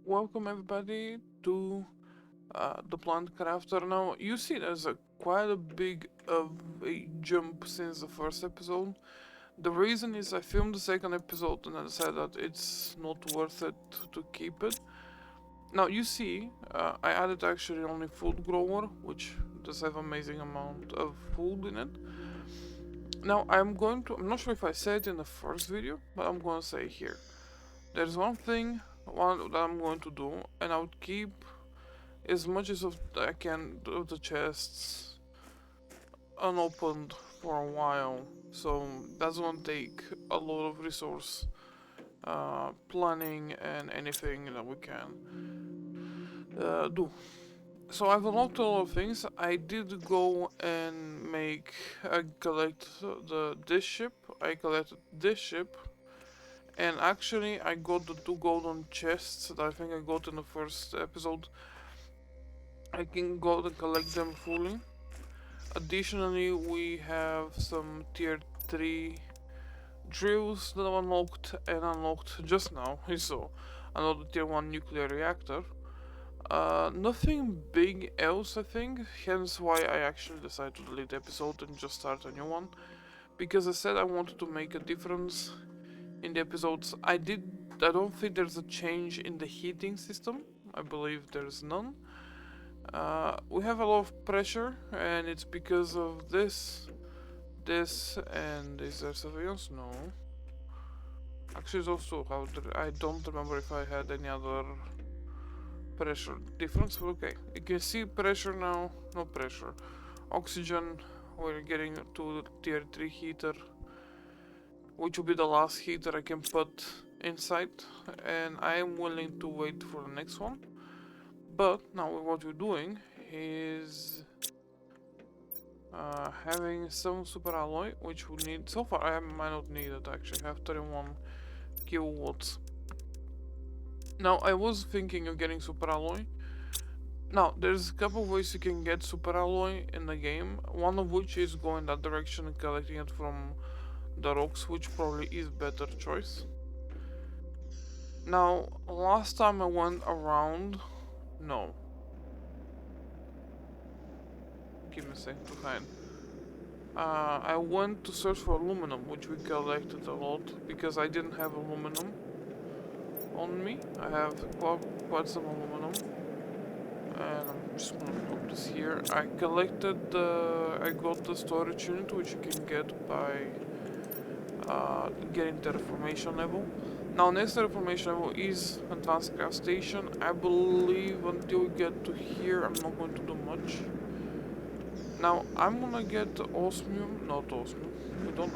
Welcome everybody to the Plant Crafter. Now you see there's quite a big of a jump since the first episode. The reason is I filmed the second episode and I decided that it's not worth it to keep it. Now you see I added actually only food grower, which does have amazing amount of food in it. Now I'm not sure if I said it in the first video, but I'm going to say here. There's one thing that I'm going to do, and I would keep as much as I can of the chests unopened for a while. So that's gonna take a lot of resource planning and anything that we can do. So I've unlocked a lot of things. I did go and collect this ship. I collected this ship. And actually, I got the 2 golden chests that I think I got in the first episode. I can go and collect them fully. Additionally, we have some tier 3 drills that I unlocked just now. So, another tier 1 nuclear reactor. Nothing big else, I think, hence why I actually decided to delete the episode and just start a new one. Because I said I wanted to make a difference in the episodes. I don't think there's a change in the heating system. I believe there's none. We have a lot of pressure, and it's because of this, and is there something else? No. Actually, it's also how I don't remember if I had any other pressure difference. But okay, you can see pressure now. No pressure. Oxygen. We're getting to the tier 3 heater, which will be the last heater I can put inside, and I am willing to wait for the next one. But now what we're doing is having some super alloy, which we need. So far I might not need it actually. I have 31 kilowatts. Now I was thinking of getting super alloy. Now there's a couple ways you can get super alloy in the game, one of which is going that direction and collecting it from the rocks, which probably is better choice. Now last time I went around, no, give me a second to find. I went to search for aluminum, which we collected a lot because I didn't have aluminum on me. I have quite some aluminum, and I'm just gonna put this here. I got the storage unit, which you can get by getting terraformation level. Now, next terraformation level is advanced craft station. I believe until we get to here, I'm not going to do much. Now I'm gonna get osmium, not osmium.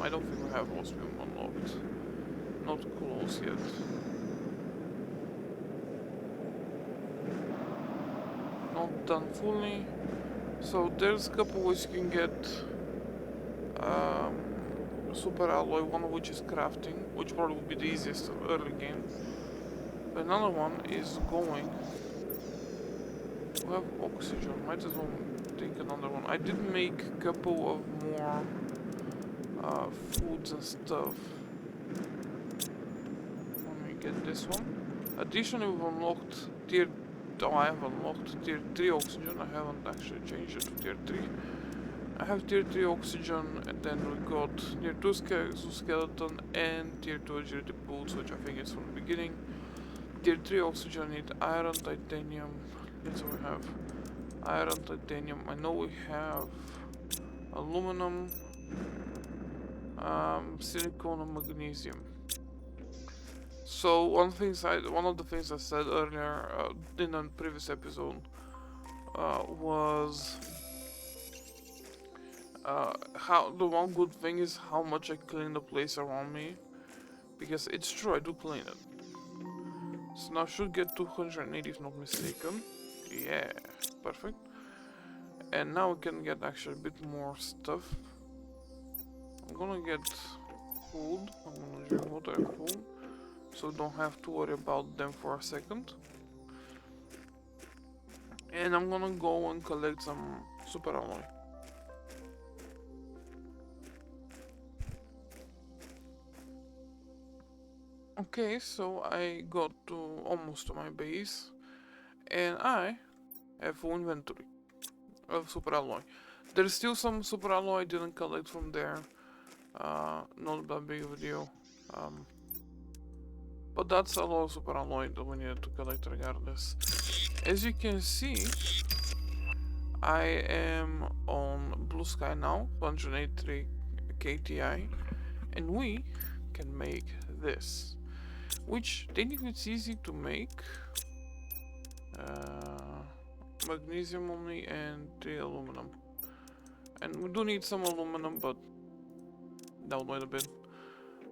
I don't think we have osmium unlocked. Not close yet. Not done fully. So there's a couple ways you can get super alloy. One of which is crafting, which probably will be the easiest early game. But another one is going. We have oxygen. Might as well take another one. I did make a couple of more foods and stuff. Let me get this one. Additionally, we've unlocked I have unlocked tier 3 oxygen. I haven't actually changed it to tier 3. I have tier 3 oxygen, and then we got tier 2 skeleton and tier 2 agility boots, which I think is from the beginning. Tier 3 oxygen need iron, titanium. That's what we have. Iron, titanium. I know we have aluminum, silicon, and magnesium. So one of the things I said earlier in a previous episode was how the one good thing is how much I clean the place around me, because it's true I do clean it. So now I should get 280 if not mistaken. Yeah, perfect. And now we can get actually a bit more stuff. I'm gonna get food. I'm gonna drink water and food, so don't have to worry about them for a second. And I'm gonna go and collect some super alloy. Okay, so I got to almost to my base, and I have full inventory of super alloy. There's still some super alloy I didn't collect from there. Not that big of a deal. But that's a lot of super alloy that we need to collect regardless. As you can see, I am on blue sky now, 183 KTI, and we can make this, which technically it's easy to make. Magnesium only and the aluminum, and we do need some aluminum, but that'll wait a bit.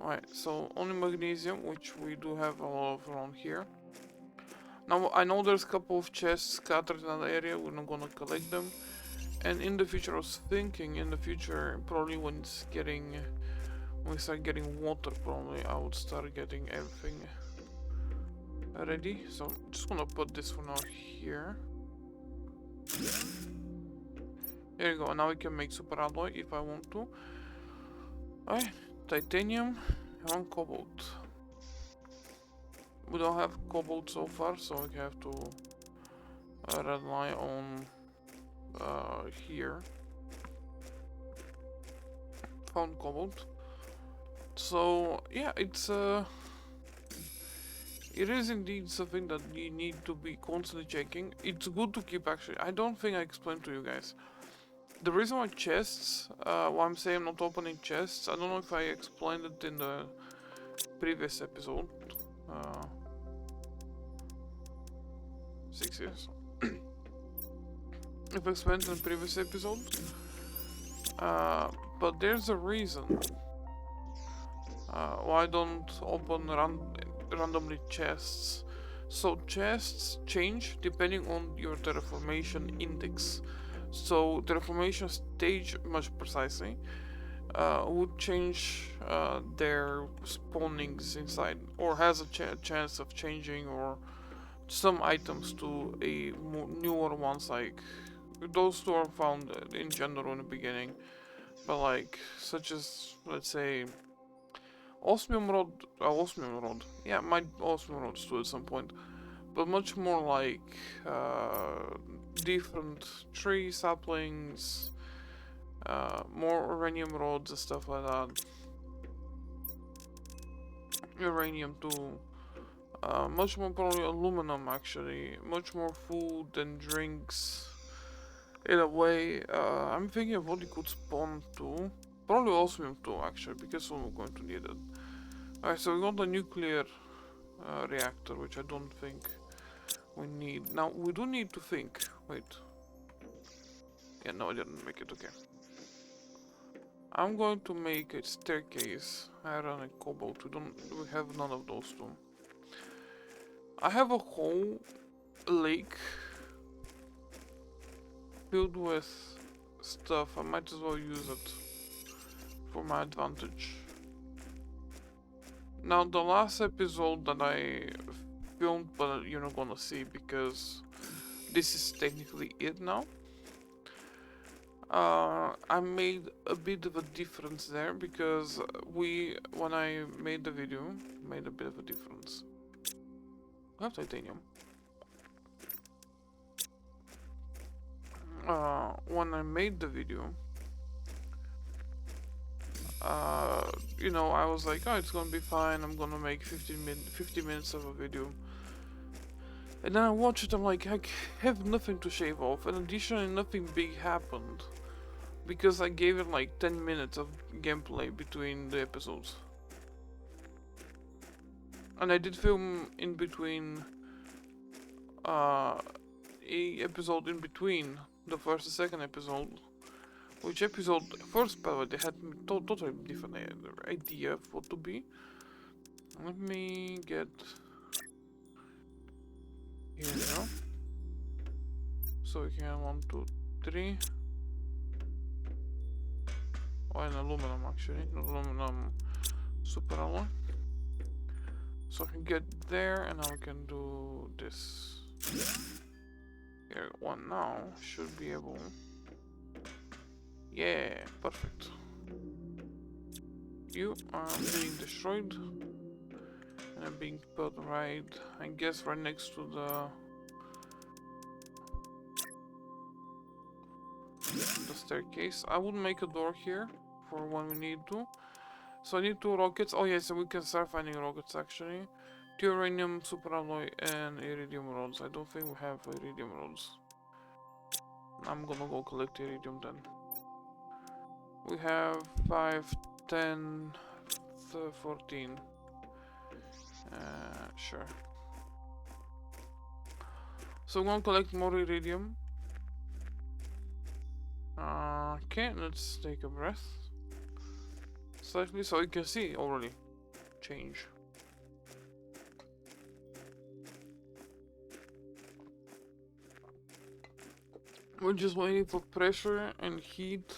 Alright, so only magnesium, which we do have a lot of around here. Now I know there's a couple of chests scattered in that area, we're not gonna collect them. And in the future, I was thinking, in the future, probably when we start getting water, probably I would start getting everything ready. So I'm just gonna put this for now here. There you go, now we can make super alloy if I want to. Alright, titanium and cobalt. We don't have cobalt so far, so we have to rely on here. Found cobalt. So yeah, it is indeed something that you need to be constantly checking. It's good to keep actually. I don't think I explained to you guys. The reason why chests, why I'm saying I'm not opening chests, I don't know if I explained it in the previous episode. 6 years. If I explained in the previous episode. But there's a reason why I don't open randomly chests. So chests change depending on your terraformation index. So terraformation stage, much precisely, would change their spawnings inside, or has a chance of changing, or some items to a newer ones. Like those two are found in general in the beginning, but like such as, let's say, osmium rod. Yeah, my osmium rods too at some point, but much more like different tree saplings, more uranium rods and stuff like that. Uranium too. Much more probably aluminum actually. Much more food and drinks. In a way, I'm thinking of what you could spawn to. Probably osmium too actually, because we're going to need it. Alright, so we got the nuclear reactor, which I don't think we need. Now, we do need to think. Wait. Yeah, no, I didn't make it. Okay. I'm going to make a staircase. Iron and cobalt. We have none of those two. I have a whole lake filled with stuff. I might as well use it for my advantage. Now, the last episode that I filmed, but you're not gonna see because this is technically it now. I made a bit of a difference there because when I made the video, made a bit of a difference. I have titanium. When I made the video, you know, I was like, oh, it's gonna be fine, I'm gonna make 50 minutes of a video. And then I watched it, I'm like, I have nothing to shave off, and additionally nothing big happened. Because I gave it like 10 minutes of gameplay between the episodes. And I did film in between, a episode in between the first and second episode. Which episode, first by the way, they had totally different idea of what to be. Let me get here now. So we can 1, 2, 3. Oh, and aluminum actually, aluminum super alloy. So I can get there, and now we can do this. Here, one now should be able. Yeah, perfect. You are being destroyed. And being put right, I guess, right next to the staircase. I would make a door here for when we need to. So I need 2 rockets. Oh yes, we can start finding rockets actually. 2 uranium, superalloy, and iridium rods. I don't think we have iridium rods. I'm gonna go collect iridium then. We have 5, 10, 14. Sure. So I'm gonna collect more iridium. Okay, let's take a breath. Slightly, so you can see already change. We're just waiting for pressure and heat.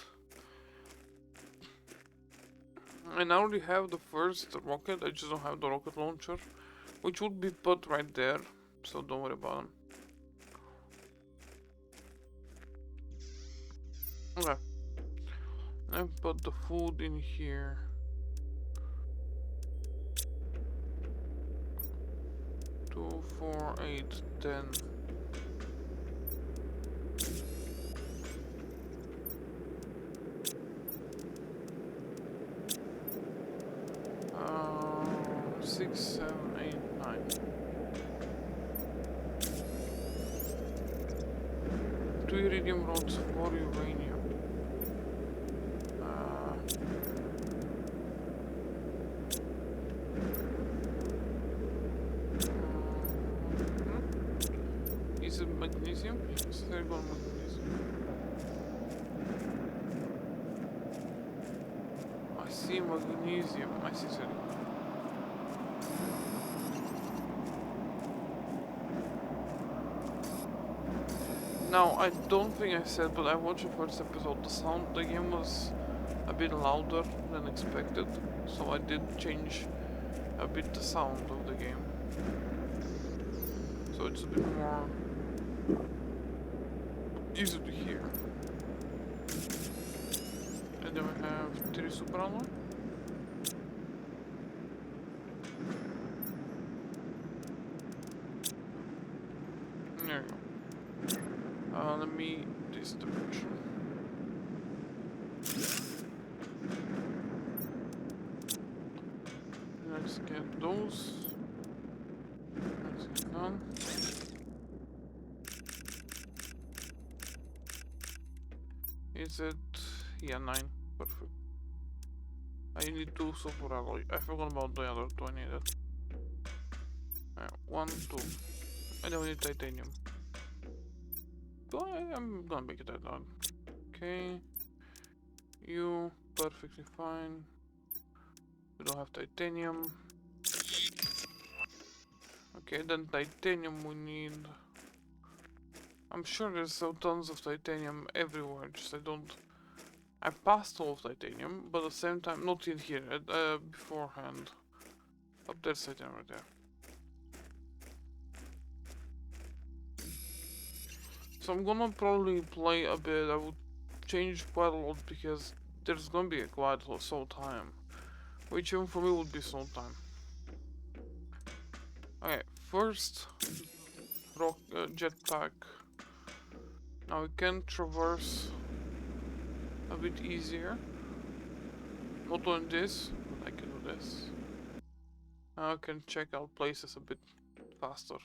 And I already have the first rocket, I just don't have the rocket launcher, which would be put right there, so don't worry about them. Okay. I put the food in here. 2, 4, 8, 10. Uh, 6, 7, 8, 9. 2 iridium rods, 4 uranium. Is it magnesium? Yes, there go magnesium. I see magnesium. I see, sorry. Now, I don't think I said, but I watched the first episode. The game was a bit louder than expected, so I did change a bit the sound of the game. So it's a bit more easy to hear. And then we have 3 superalloy. There you go. Let me this direction. Let's get those. Let's get done. Is it? Yeah, 9. Perfect. I need 2 superalloy. I forgot about the other 2 I needed. 1, 2. I don't need titanium. But I'm gonna make it that long. Okay. You perfectly fine. We don't have titanium. Okay, then titanium we need. I'm sure there's so tons of titanium everywhere. Just I passed all of titanium, but at the same time, not in here. Beforehand. Up there's titanium right there. So I'm gonna probably play a bit. I would change quite a lot because there's gonna be quite a slow time, which even for me would be slow time. Okay, first jetpack. Now we can traverse a bit easier. Not on this, but I can do this. Now I can check out places a bit faster.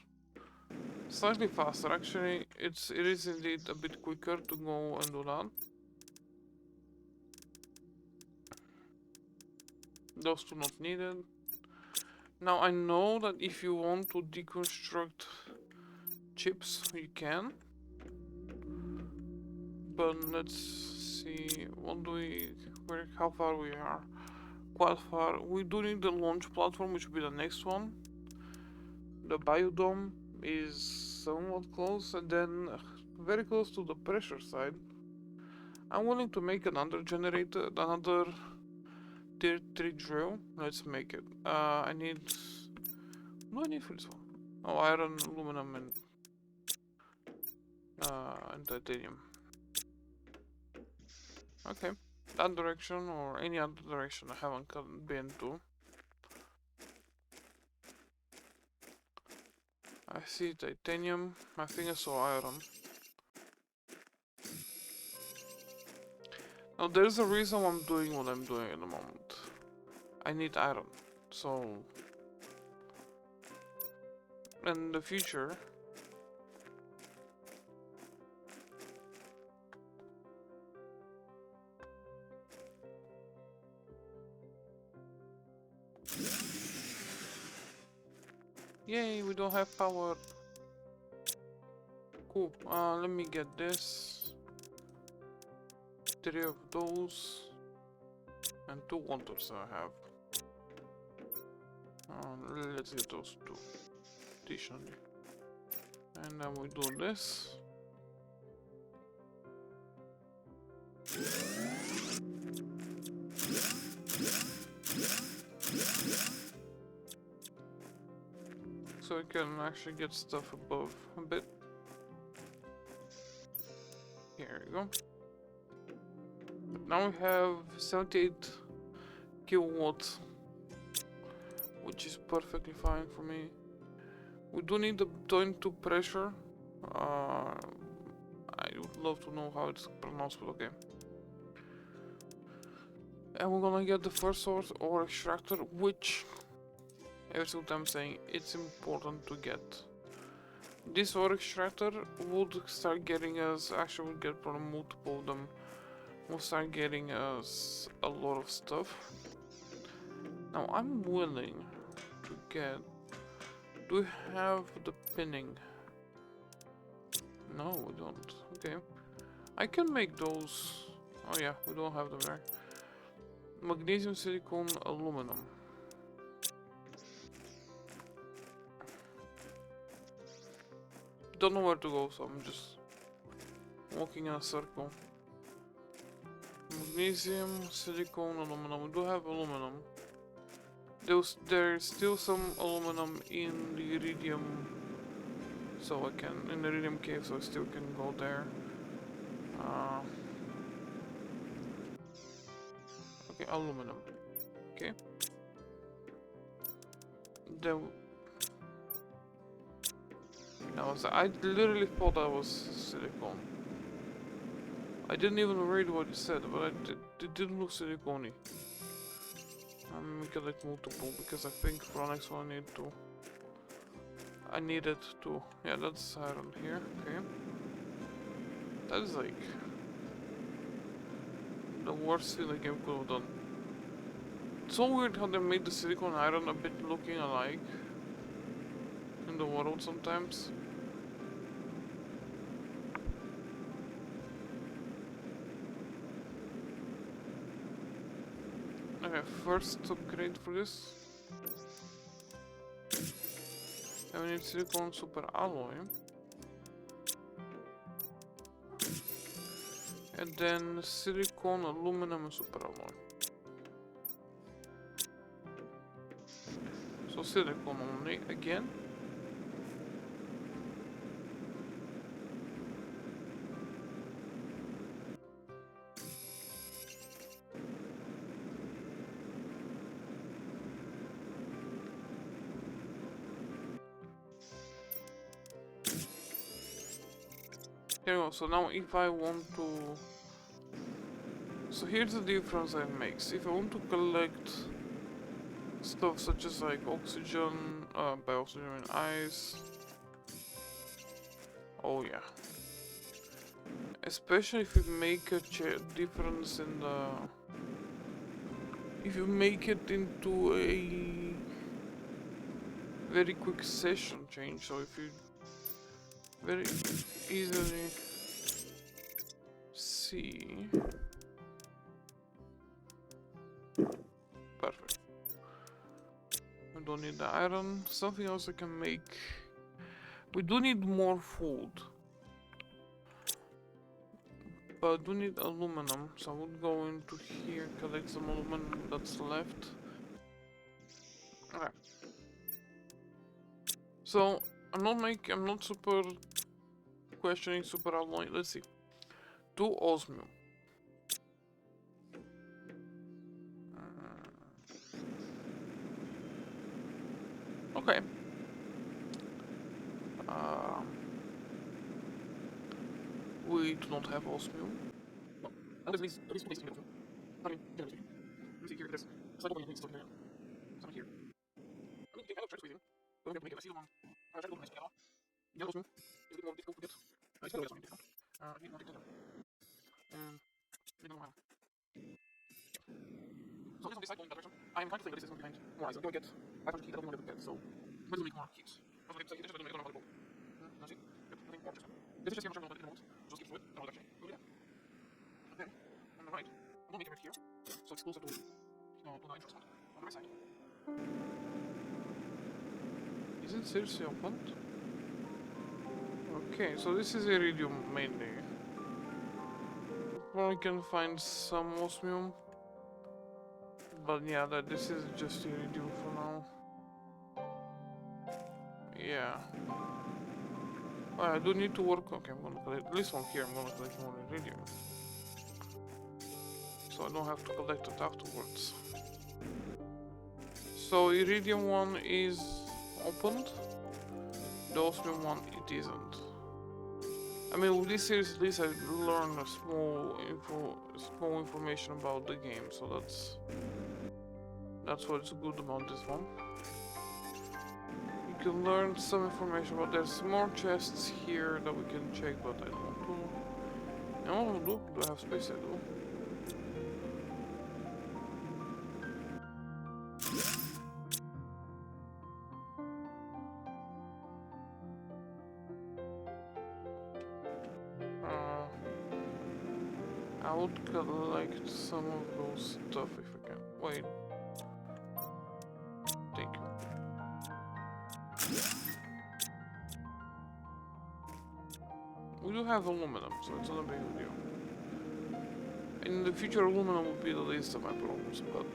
Slightly faster, actually. It is indeed a bit quicker to go and do that. Those two not needed. Now I know that if you want to deconstruct chips, you can. But let's see, how far we are. Quite far. We do need the launch platform, which will be the next one. The biodome is somewhat close, and then very close to the pressure side. I'm willing to make another generator, another tier 3 drill. Let's make it. I need... What do I need for this one? Oh, iron, aluminum, and titanium. Okay, that direction or any other direction I haven't been to. I see titanium. I think I saw iron. Now there's a reason why I'm doing what I'm doing at the moment. I need iron. So in the future, yay, we don't have power. Cool. Let me get this. 3 of those. And 2 wonders I have. Let's get those 2. Additionally. And then we do this. So we can actually get stuff above a bit. Here we go. But now we have 78 kilowatts, which is perfectly fine for me. We do need the 22 pressure. I would love to know how it's pronounced, but okay. And we're gonna get the first source ore extractor, which every single time I'm saying it's important to get. This ore extractor would start getting us, actually we'll get probably multiple of them, will start getting us a lot of stuff. Now I'm willing to get, do we have the pinning? No, we don't. Okay. I can make those. Oh yeah, we don't have them there. Magnesium, silicone, aluminum. Don't know where to go, so I'm just walking in a circle. Magnesium, silicone, aluminum. We do have aluminum. There's still some aluminum in the iridium, so I can, in the iridium cave, so I still can go there. Okay, aluminum. Okay. Then I literally thought that was silicone. I didn't even read what it said, but it didn't look silicone-y. I'm gonna collect multiple because I think for the next one I need it to. Yeah, that's iron here. Okay. That is like the worst thing the game could have done. It's so weird how they made the silicone iron a bit looking alike in the world sometimes. Okay, first upgrade for this. And we need silicone super alloy. And then silicone, aluminum, and super alloy. So silicone only again. There we go. So now if I want to, so here's the difference I make. If I want to collect stuff such as like oxygen, by oxygen I mean ice. Oh yeah. Especially if you make a difference in the, if you make it into a very quick session change. So if you very easily see. Perfect. We don't need the iron. Something else I can make. We do need more food. But I do need aluminum. So I would go into here, collect some aluminum that's left. Okay. So I'm not super questioning super alloy. Let's see. 2 osmium. Okay. we do not have osmium. Well, and there's at least two places to get to. I mean, generally speaking. Let me see here, there's slight opening still here. Something here. I mean, you can kind of try squeezing. Don't have to make it. I see them on. I try to go nice yellow. Yellow osmium is a bit more difficult to get. It's better with osmium difficult. I need more titanium. And we don't know how. So this on this side going that direction. I'm kind of think that this is going behind more ice. I'm going to get 500 heat that I'll be able to get, so we will make more heat. I was like, heat, I don't know how to go. Now see? Yep, nothing more just. This is just here, I'm not sure what just keep through it. No, actually. Oh, yeah. Okay. On the right, I'm going to make it right here. So it's closer to the entrance point. On the right side. Is it seriously opened? Okay, so this is iridium mainly. Probably can find some osmium. But yeah, this is just iridium for now. Yeah. Oh, I do need to work. Okay, I'm gonna collect this one here. I'm gonna collect more iridium. So I don't have to collect it afterwards. So iridium one is opened. The osmium one, it isn't. I mean, with this series, at least I learned a small information about the game, so that's what's good about this one. You can learn some information, but there's more chests here that we can check, but I don't want to. I don't want to do. Do I have space? I do. I would collect some of those stuff if I can. Wait. Thank you. We do have aluminum, so it's not a big deal. In the future, aluminum will be the least of my problems, but...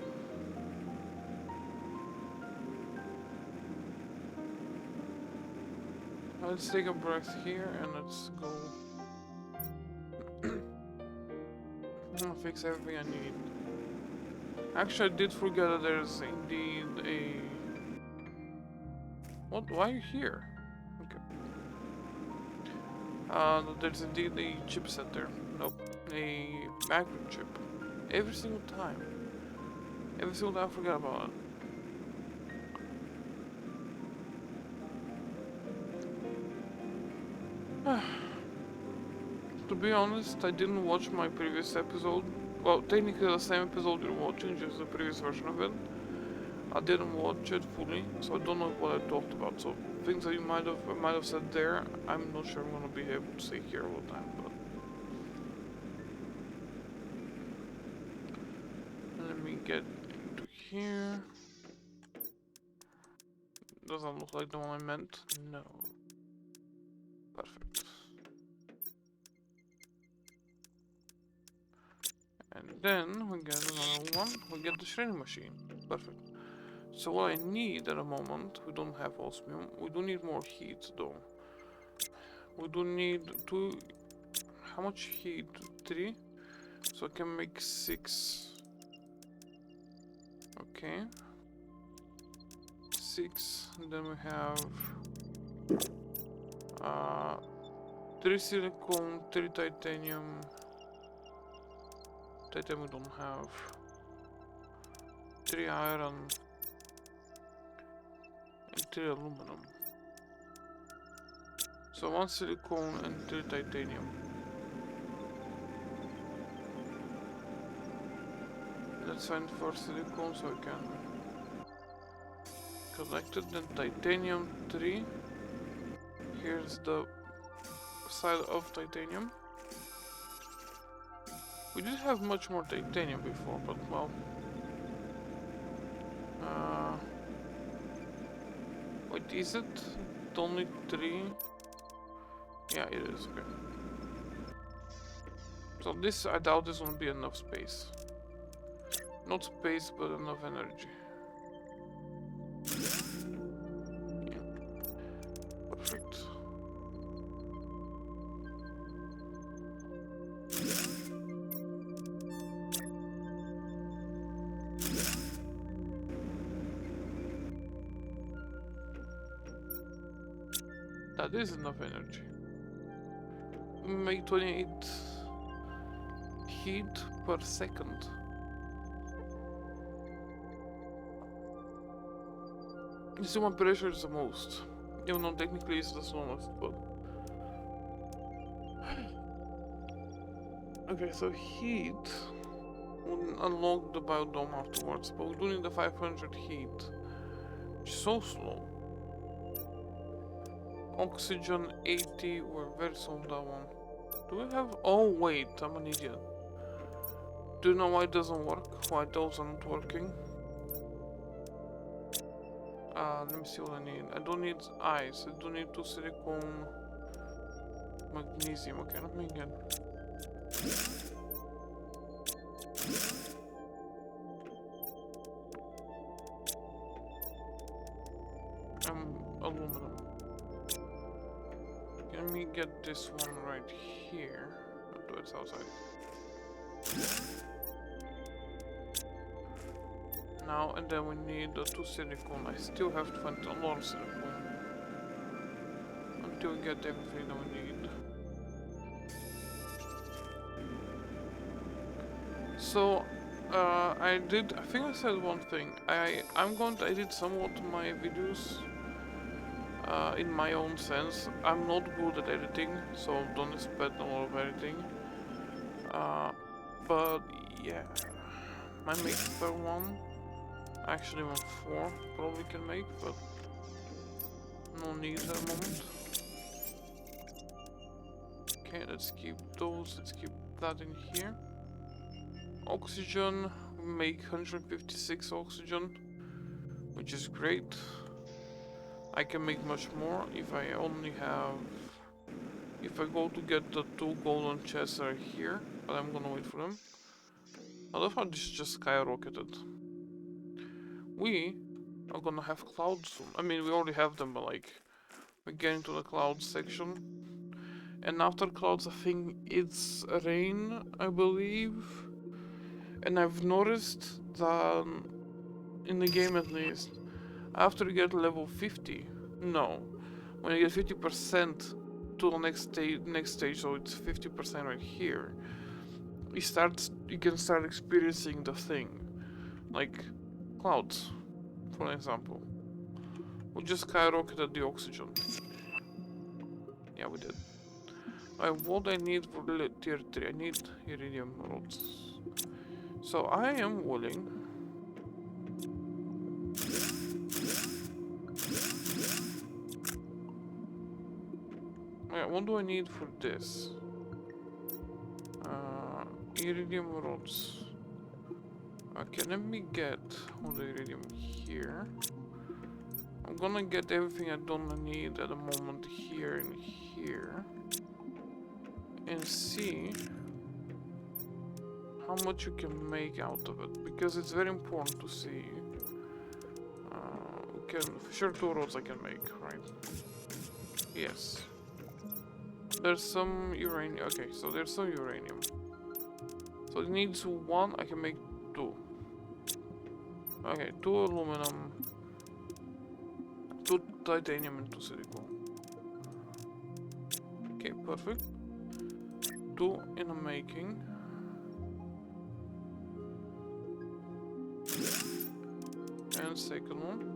Let's take a breath here and let's go... I'll fix everything I need. Actually, I did forget that there's indeed a... What? Why are you here? Okay. There's indeed a chipset there. Nope. A macro chip. Every single time. Every single time I forget about it. To be honest, I didn't watch my previous episode. Well, technically the same episode you're watching, just the previous version of it. I didn't watch it fully, so I don't know what I talked about. So things that you might have said there, I'm not sure I'm gonna be able to say here all the time. But let me get into here. Does that look like the one I meant? No. Perfect. And then we get another one. We get the shredding machine. Perfect. So what I need at the moment, we don't have osmium. We do need more heat though. We do need 2. How much heat? 3. So I can make 6. Okay. 6. And then we have 3 silicone, 3 titanium. Titanium we don't have. 3 iron. And 3 aluminum. So 1 silicone and 3 titanium. Let's find 4 silicone so I can collect it. Then titanium 3. Here's the side of titanium. We did have much more titanium before, but well. Wait, is it only 3? Yeah, it is, okay. So this, I doubt this won't be enough space. Not space, but enough energy. Yeah. Perfect. That is enough energy. make 28 heat per second. The human pressure is the most. Even though technically it's the slowest, but... Okay, so heat will unlock the biodome afterwards, but we do need the 500 heat. Which is so slow. Oxygen 80, we're very slow on that one. Do we have... Oh wait, I'm an idiot. Do you know why it doesn't work? Why those are not working? Let me see what I need. I don't need ice, I don't need 2 silicone magnesium. Okay, let me get... aluminum. Let me get this one right here. Oh, it's outside. Now and then we need the 2 silicone. I still have to find a lot of silicone until we get everything that we need. So I think I said one thing. I'm going to edit somewhat my videos in my own sense. I'm not good at editing, so don't expect a lot of editing. But yeah, my make per one. Actually, 4 probably can make, but no need at the moment. Okay, let's keep those. Let's keep that in here. Oxygen, we make 156 oxygen, which is great. I can make much more if I only have... If I go to get the 2 golden chests are here, but I'm gonna wait for them. I love how this just skyrocketed. We are gonna have clouds soon. I mean, we already have them, but like, we're getting to the clouds section. And after clouds, I think it's rain, I believe. And I've noticed that, in the game at least, after you get level 50, no, when you get 50% to the next stage, so it's 50% right here, you can start experiencing the thing, like clouds, for example. We just skyrocketed the oxygen. Yeah, we did. What I need for tier 3, I need iridium rods. So I am willing. What do I need for this? Iridium rods. Okay, let me get all the iridium here. I'm gonna get everything I don't need at the moment here and here. And see how much you can make out of it. Because it's very important to see. For sure 2 rods I can make, right? Yes. There's some uranium. Okay, so there's some uranium. So it needs 1, I can make 2. Okay, 2 aluminum, 2 titanium and 2 silicone. Okay, perfect. 2 in the making. And second one.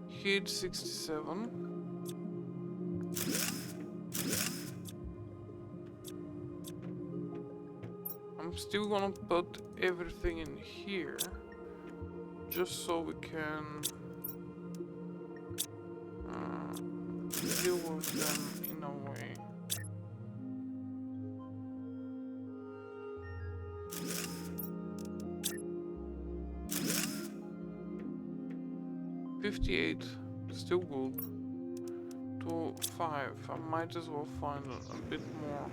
Heat 67. I'm still gonna put everything in here, just so we can deal with them in a way. $58, still good. To 5, I might as well find a bit more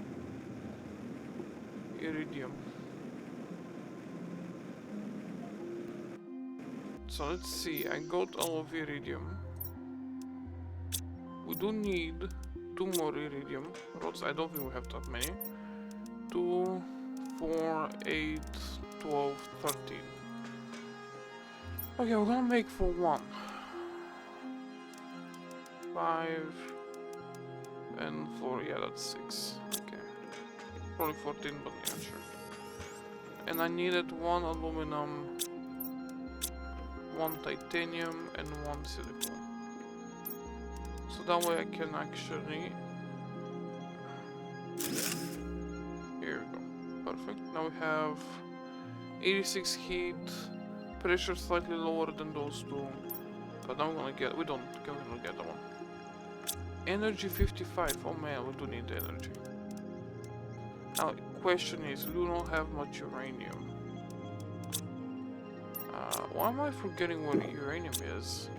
iridium. So let's see, I got all of iridium. We do need 2 more iridium rods. I don't think we have that many. 2, 4, 8, 12, 13. Okay, we're gonna make for 1. 5 and 4, yeah, that's 6. Okay. Probably 14, but yeah, sure. And I needed 1 aluminum, 1 titanium, and 1 silicone. So that way I can actually... Here we go. Perfect. Now we have 86 heat, pressure slightly lower than those two. But now we're gonna get... we're gonna get that one. Energy 55. Oh man, we do need the energy. Now, question is, we don't have much uranium. Why am I forgetting what uranium is?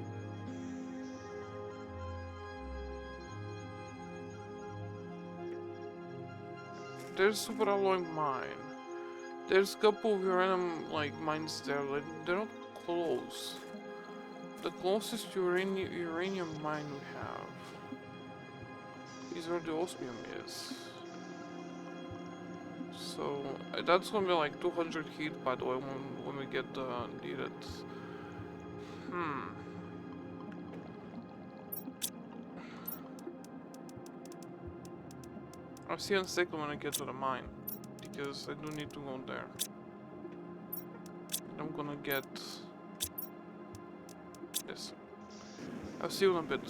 There's super alloy mine. There's a couple of uranium like mines there, like they're not close. The closest uranium mine we have is where the osmium is. So that's gonna be like 200 heat, by the way, when we get the needed. I'll see in a second when I get to the mine, because I do need to go there. I'm gonna get this. I'll see you in a bit.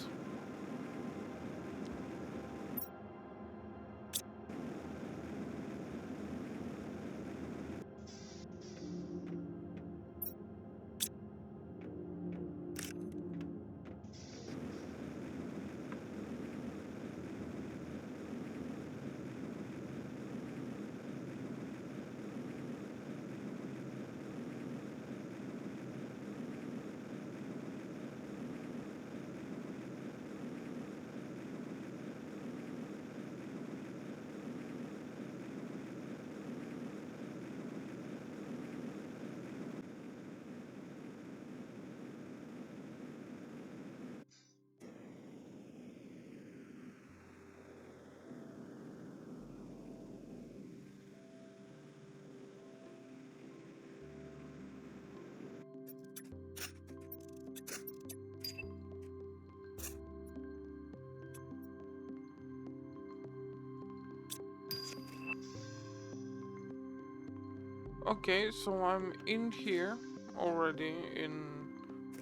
Okay, so I'm in here already in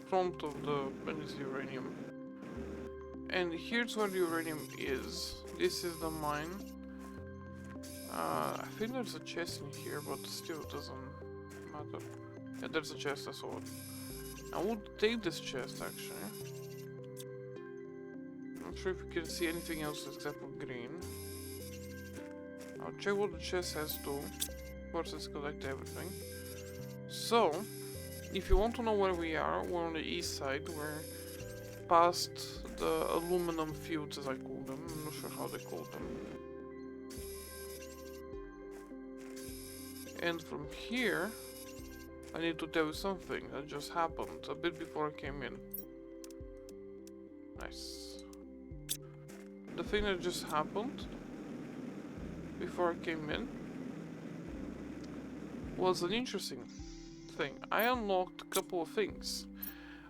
front of the uranium. And here's where the uranium is. This is the mine. I think there's a chest in here, but still it doesn't matter. Yeah, there's a chest, I saw it. I would take this chest actually. Not sure if you can see anything else except for green. I'll check what the chest has to. First, let's collect everything. So, if you want to know where we are, we're on the east side. We're past the aluminum fields, as I call them. I'm not sure how they call them. And from here, I need to tell you something that just happened a bit before I came in. Nice. The thing that just happened before I came in was an interesting thing. I unlocked a couple of things.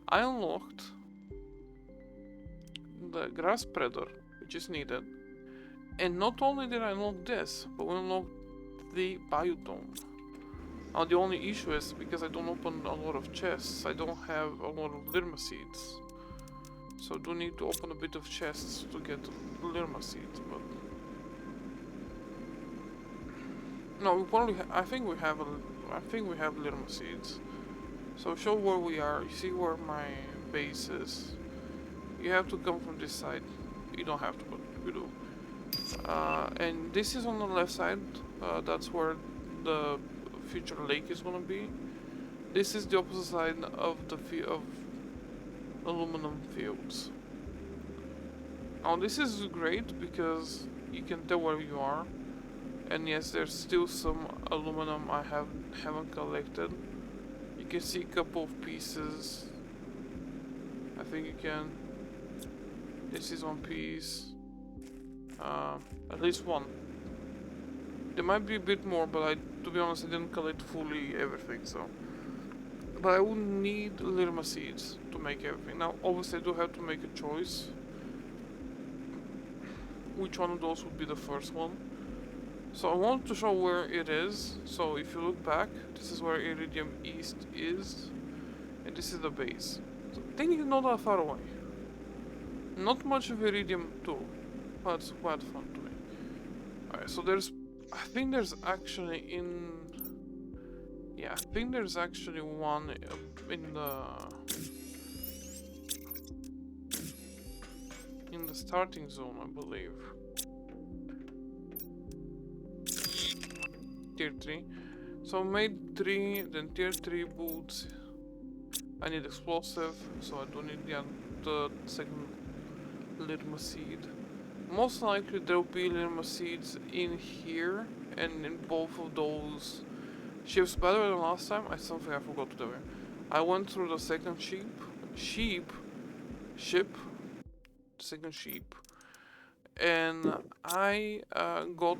I unlocked the grass spreader, which is needed, and not only did I unlock this, but we unlocked the biodome. Now the only issue is because I don't open a lot of chests, I don't have a lot of Lirma seeds. So I do need to open a bit of chests to get Lirma seeds, but no, we probably I think we have Lirma seeds. So show where we are. You see where my base is. You have to come from this side. You don't have to, but we do. And this is on the left side. That's where the future lake is gonna be. This is the opposite side of the aluminum fields. Now this is great because you can tell where you are. And yes, there's still some aluminum I haven't collected. You can see a couple of pieces. I think you can. This is one piece. At least one. There might be a bit more, but to be honest, I didn't collect fully everything, so. But I would need Lirma seeds to make everything. Now, obviously, I do have to make a choice. Which one of those would be the first one? So I want to show where it is. So if you look back, this is where Iridium East is, and this is the base. So technically not that far away. Not much of Iridium 2, but it's quite fun to me. Alright, so I think there's actually I think there's actually one in the starting zone, I believe. Tier 3. So I made 3, then tier 3 boots. I need explosive, so I don't need the second Lirma seed. Most likely there will be Lirma seeds in here and in both of those ships. By the way, the last time, something I forgot to do. I went through the second second sheep, and I got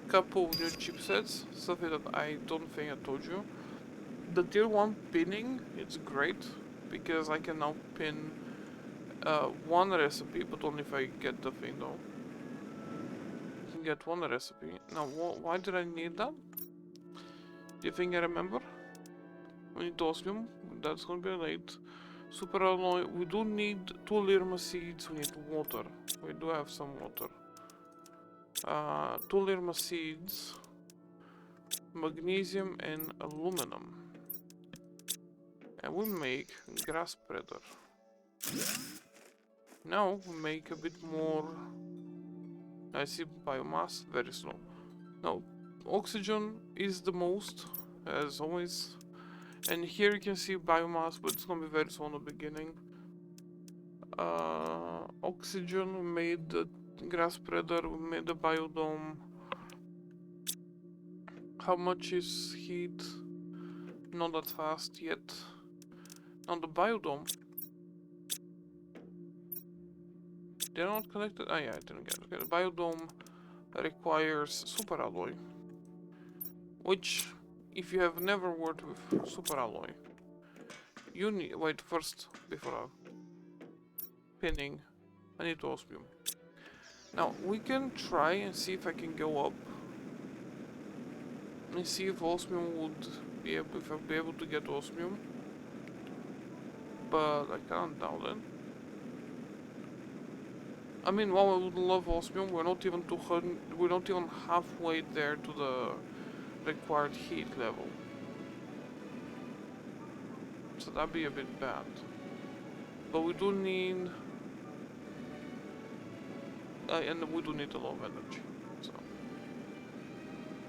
a couple of new chipsets, something that I don't think I told you. The tier 1 pinning, it's great, because I can now pin one recipe, but only if I get the thing though. I can get one recipe. Now, why did I need that? Do you think I remember? We need osmium, that's gonna be late. Super alloy, we do need 2 Lirma seeds, we need water. We do have some water. 2 Lirma seeds, magnesium and aluminum. And we make grass spreader. Now we make a bit more. I see biomass, very slow. Now oxygen is the most, as always. And here you can see biomass, but it's gonna be very slow in the beginning. Oxygen, we made the grass spreader, we made the biodome. How much is heat? Not that fast yet. Now the biodome. They're not connected? Ah, yeah, I didn't get it. Okay, the biodome requires super alloy. Which, if you have never worked with super alloy, you need. Wait, first, before pinning, I need osmium. Now, we can try and see if I can go up and see if osmium would be able, if I'll be able to get osmium. But I can't doubt it. I mean, while I would love osmium, we're not even halfway there to the required heat level. So that'd be a bit bad. But we do need... and we do need a lot of energy. So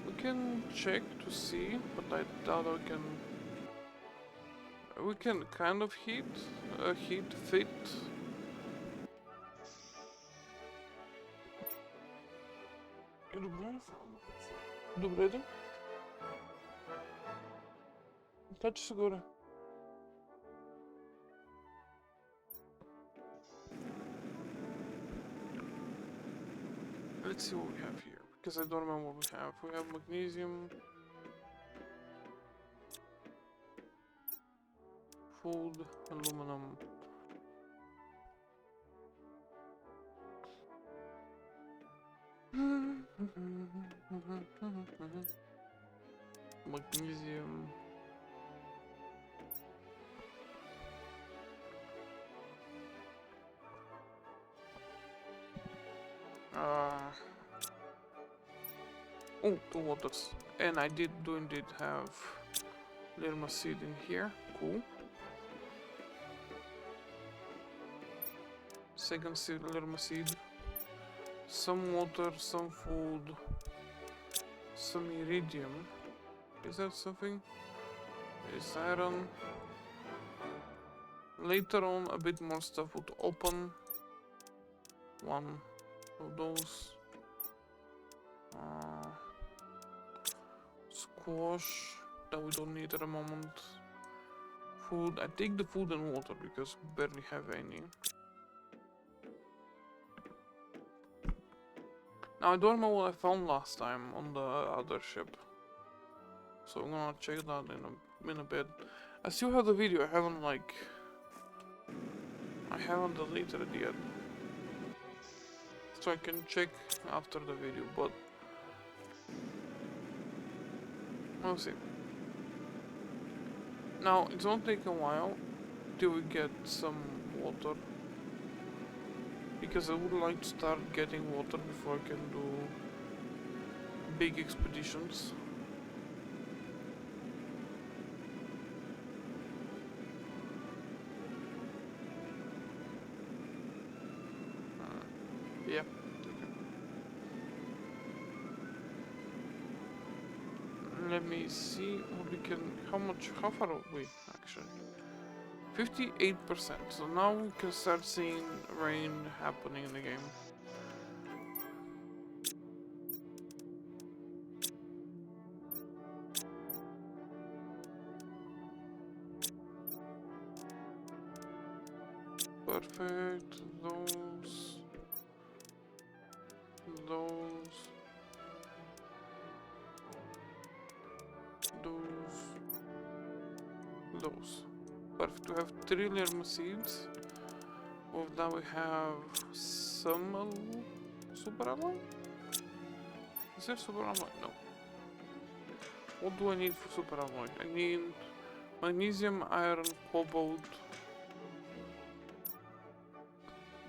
we can check to see, but I doubt I can... We can kind of heat fit. Добре да? Качи се горе. Let's see what we have here, because I don't remember what we have. We have magnesium, food, aluminum. Magnesium. Oh, 2 waters. And I do indeed have Lirma seed in here. Cool. Second seed, Lirma seed. Some water, some food, some iridium. Is that something? Is iron. Later on, a bit more stuff would open. One of those. Squash that we don't need at the moment. Food. I take the food and water because we barely have any. Now I don't know what I found last time on the other ship, so I'm gonna check that in a bit. I still have the video. I haven't deleted it yet, so I can check after the video. But we'll see. Now it's gonna take a while till we get some water, because I would like to start getting water before I can do big expeditions. Yeah. Okay. Let me see what we can. How far are we actually? 58%. So now we can start seeing rain happening in the game. Perfect. Those. Perfect. We have 3 lerma seeds. With that we have some super alloy? Is there super alloy? No. What do I need for super alloy? I need magnesium, iron, cobalt.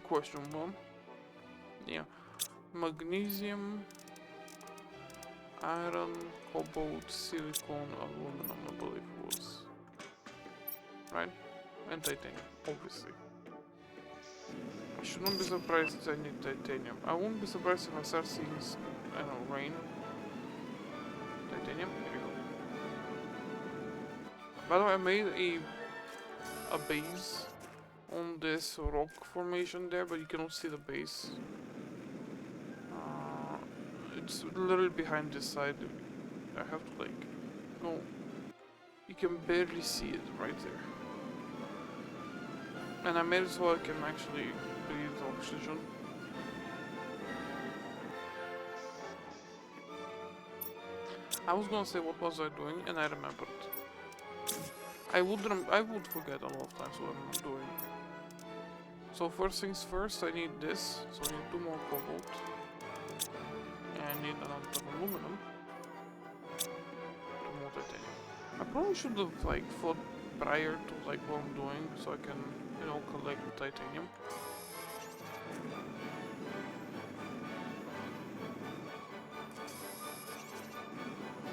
Question 1. Yeah. Magnesium, iron, cobalt, silicon, aluminum, I believe it was. Right? And titanium, obviously. I shouldn't be surprised if I need titanium. I won't be surprised if I start seeing, I don't know, rain. Titanium? Here we go. By the way, I made a base on this rock formation there, but you cannot see the base. It's literally behind this side. I have to like go. You can barely see it right there. And I made it so I can actually breathe oxygen. I was gonna say what was I doing, and I remembered. I would forget a lot of times what I'm doing. So first things first, I need this. So I need 2 more cobalt. And I need another aluminum. 2 more titanium. I probably should have like thought prior to like what I'm doing, so I can, you know, collect titanium.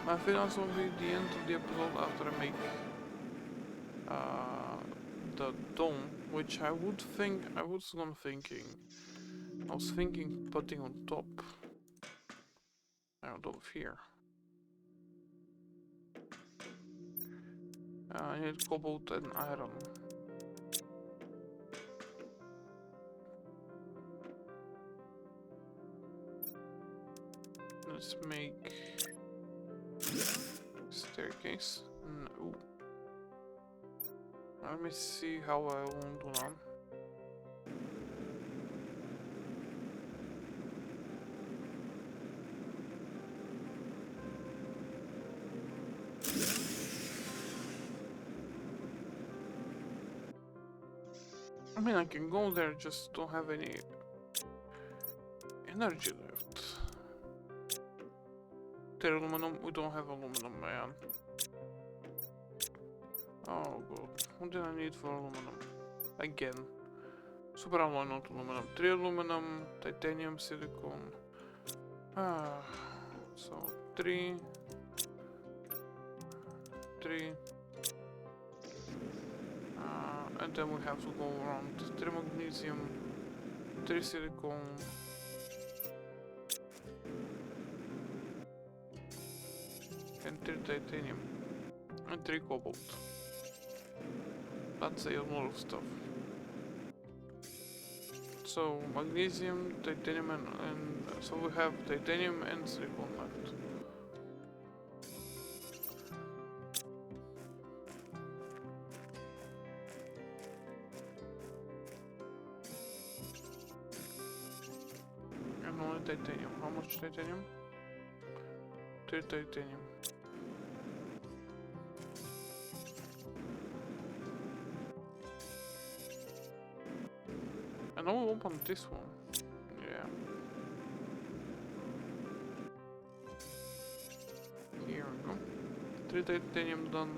I think that's will be the end of the episode after I make the dome, which I was thinking putting on top. Out of here. I need cobalt and iron. Let's make staircase. No. Let me see how I want to run. I mean, I can go there, just don't have any energy left. Aluminum, we don't have aluminum, man. Oh god, what did I need for aluminum? Again. Super alloy, not aluminum. 3 aluminum, titanium, silicon. So 3. And then we have to go around 3 magnesium, 3 silicon. And 3 titanium. And 3 cobalt. That's a lot of stuff. So magnesium, titanium, and so we have titanium and silicon left. And only titanium. How much titanium? 3 titanium. And now we open this one. Yeah. Here we go. 3 titanium done.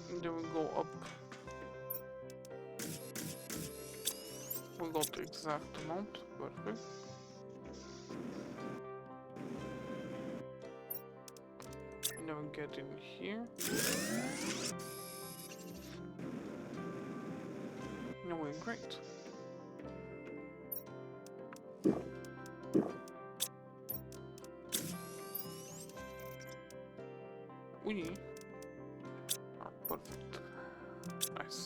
And then we go up. We got the exact amount. Perfect. And then we get in here. No, we're great. We are perfect. Nice.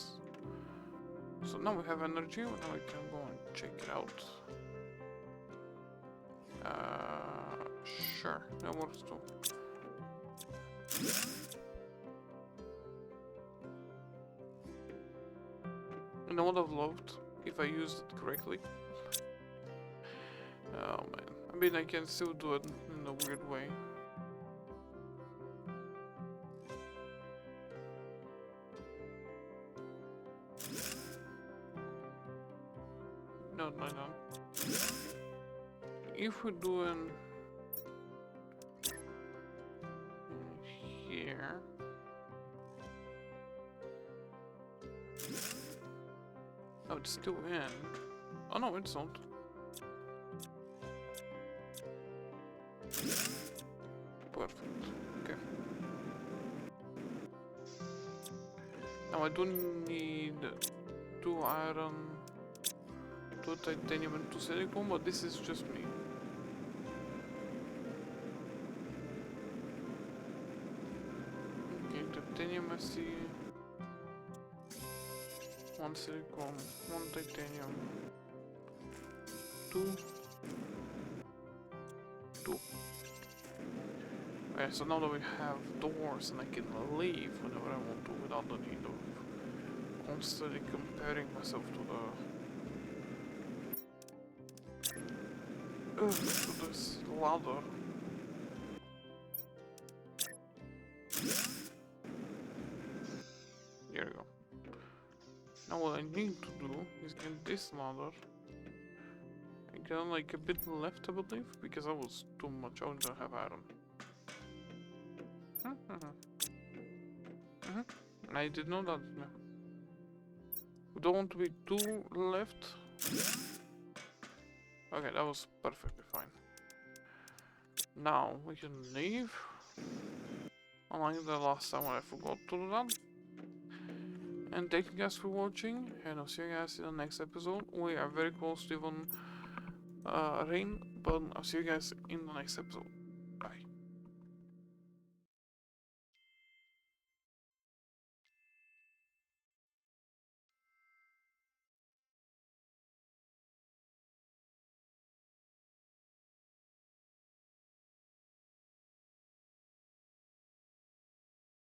So now we have energy, now we can go and check it out. Sure, that works too. And I would have loved if I used it correctly. Oh man, I mean I can still do it in a weird way. No. If we're doing here, oh, it's still in. Oh no, it's not. Perfect. Okay. Now I don't need 2 iron, 2 titanium and 2 silicon, but this is just me. Okay, titanium I see. 1 silicon, 1 titanium, 2. Okay, so now that we have doors and I can leave whenever I want to without the need of constantly comparing myself to this ladder. Here we go. Now what I need to do is get this ladder. I got like a bit left, I believe, because that was too much. I don't have iron. I did know that. We don't want to be too left. Okay, that was perfectly fine. Now we can leave. Unlike the last time when I forgot to do that. And thank you guys for watching, and I'll see you guys in the next episode. We are very close to even rain, but I'll see you guys in the next episode. Bye.